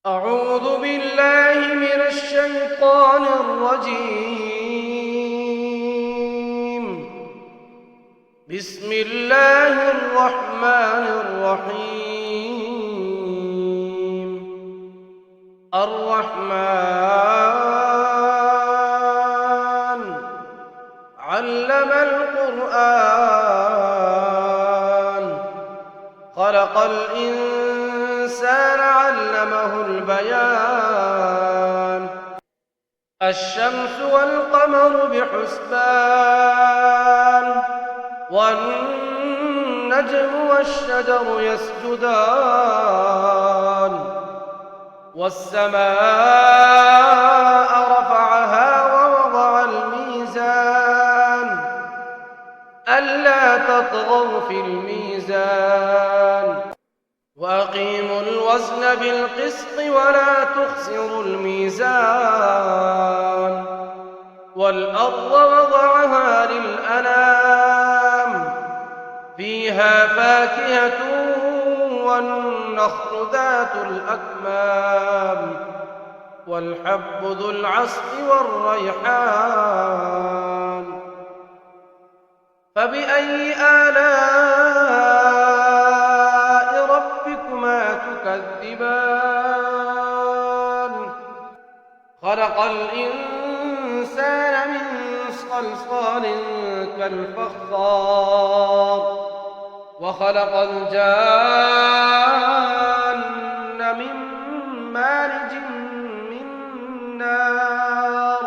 أعوذ بالله من الشيطان الرجيم. بسم الله الرحمن الرحيم. الرحمن علم القرآن خلق الإنسان علمه البيان. الشمس والقمر بحسبان والنجم والشجر يسجدان والسماء رفعها ووضع الميزان ألا تطغوا في الميزان وأقيموا الوزن بالقسط ولا تخسروا الميزان. والأرض وضعها للأنام فيها فاكهة والنخل ذات الأكمام والحب ذو العصف والريحان. فبأي آلاء ربكما تكذبان؟ خلق الإنسان من صلصال كالفخار وخلق الجان من مارج من نار.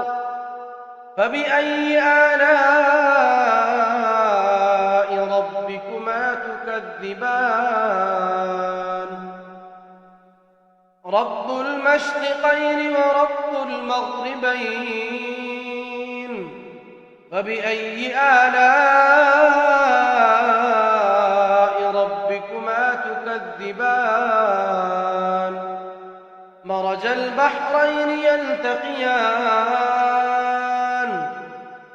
فبأي آلاء ربكما تكذبان؟ رب المشرقين ورب المغربين. فبأي آلاء ربكما تكذبان؟ مرج البحرين يلتقيان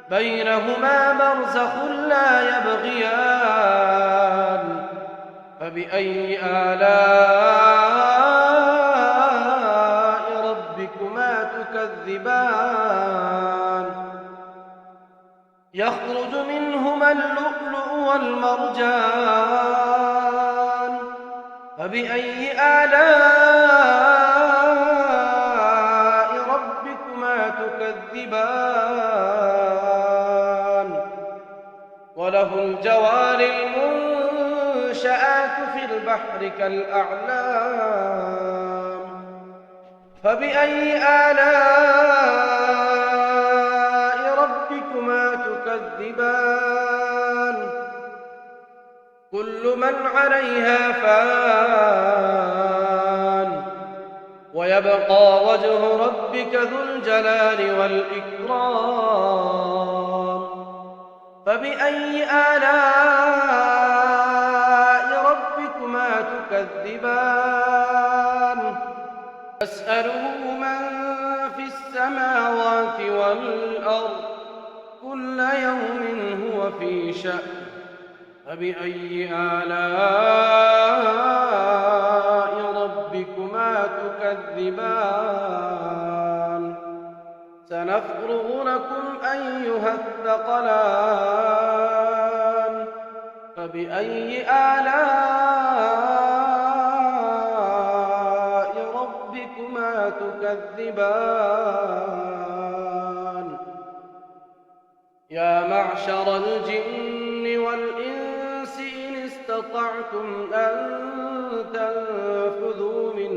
بينهما برزخ لا يبغيان. فبأي آلاء ربكما تكذبان؟ يخرج منهما اللؤلؤ والمرجان. فبأي آلاء ربكما تكذبان؟ وله الجوار المنشآت في البحر كالأعلام. فبأي آلاء ربكما تكذبان؟ كل من عليها فان ويبقى وجه ربك ذو الجلال والإكرام. فبأي آلاء ربكما تكذبان؟ يسأله من في السماوات والأرض كل يوم هو في شأن. فبأي آلاء ربكما تكذبان؟ سنفرغ لكم أيها الثقلان. فبأي آلاء ربكما تكذبان؟ يا معشر الجن والإنس إن استطعتم أن تنفذوا من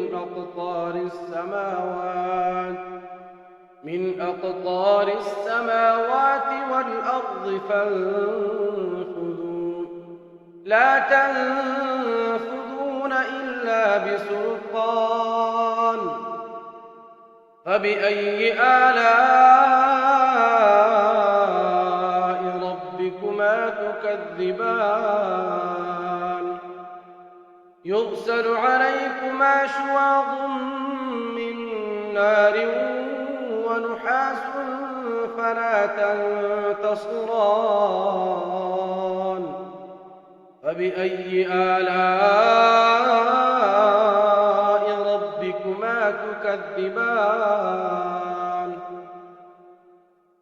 أقطار السماوات والأرض فانفذوا لا تنفذون إلا بسلطان. فبأي آلاء ربكما تكذبان؟ يرسل عليكما شواظ من نار ونحاس فلا تنتصران. فبأي آلاء ربكما تكذبان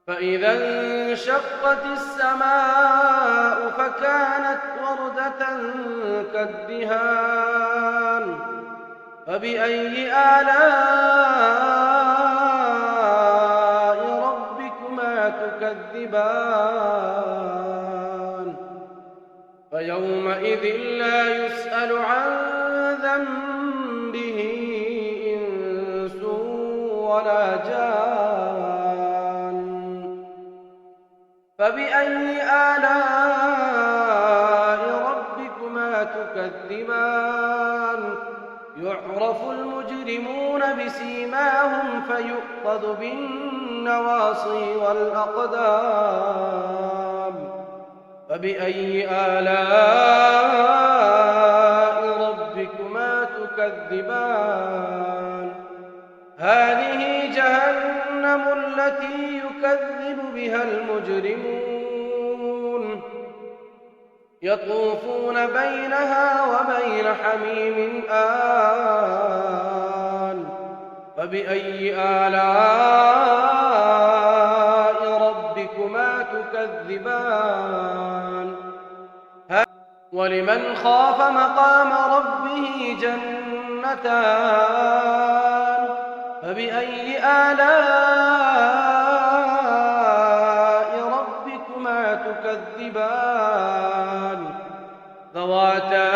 فإذا انشقت السماء فكانت وردة كالدهان فبأي آلاء ربكما تكذبان فيومئذ لا يسأل عن ذنبه إنس ولا جان فبأي آلاء ربكما تكذبان يعرف المجرمون بسيماهم فيؤخذ بالنواصي والأقدام فبأي آلاء ربكما تكذبان هذه جهنم التي يكذب بها المجرمون يطوفون بينها وبين حميم آن فبأي آلاء ربكما تكذبان ولمن خاف مقام ربه جنتان فبأي آلاء ربكما تكذبان ذواتا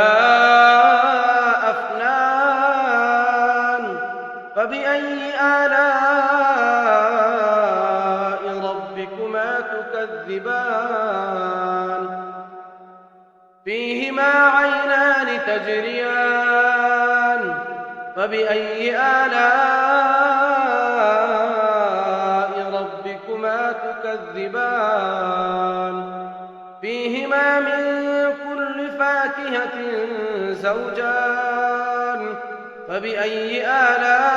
أفنان فبأي آلاء ربكما تكذبان فيهما عينان تجريان فبأي آلاء ربكما تكذبان فيهما من كل فاكهة زوجان فبأي آلاء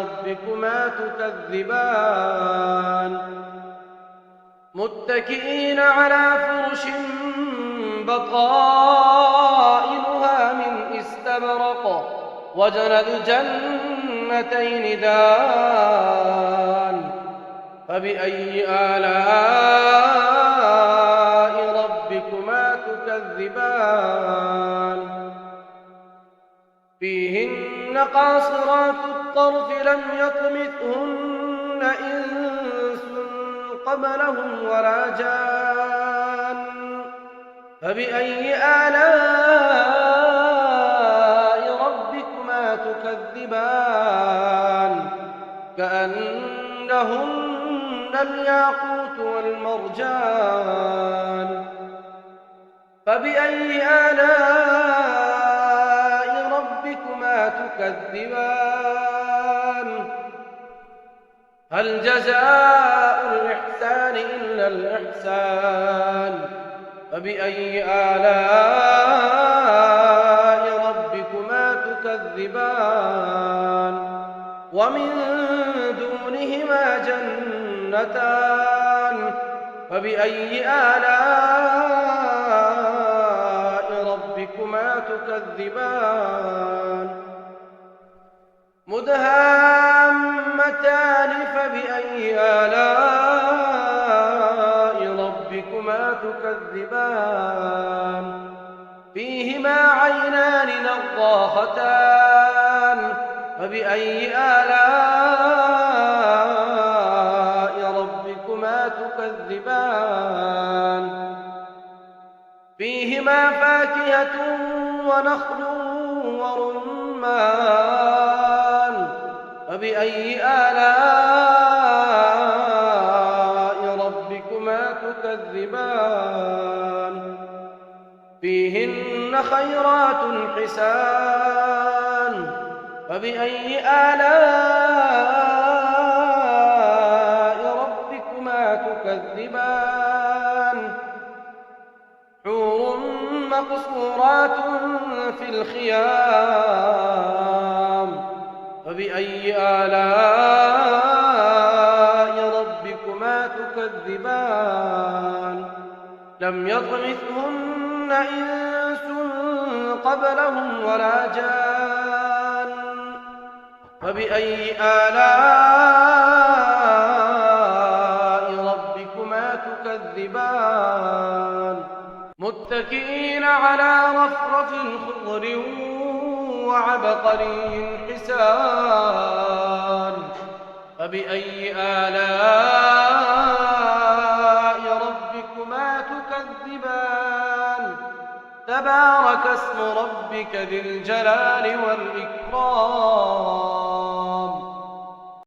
ربكما تكذبان متكئين على فرش بطائنها من استبرق وجنى الجنتين دان فبأي آلاء ربكما تكذبان فيهن قاصرات الطرف لم يطمثهن إنس قبلهم ولا جان فبأي آلاء ربكما تكذبان كأنهن الياقوت والمرجان فبأي آلاء ربكما تكذبان هل جزاء الإحسان إلا الإحسان فبأي آلاء ربكما تكذبان ومن دونهما جنتان فبأي آلاء ربكما تكذبان مدهامتان فبأي آلاء ربكما تكذبان فيهما عينان نضاختان فبأي آلاء ربكما تكذبان فيهما فاكهة ونخل ورمان فبأي آلاء ربكما تكذبان فيهن خيرات حسان فبأي آلاء ربكما تكذبان حور مقصورات في الخيام فبأي آلاء ربكما تكذبان لم يطمثهن إنس قبلهم ولا جان فبأي آلاء ربكما تكذبان متكئين على رفرف خضر وعبقري حسان فبأي آلاء ربكما تكذبان تبارك اسم ربك ذي الجلال والإكرام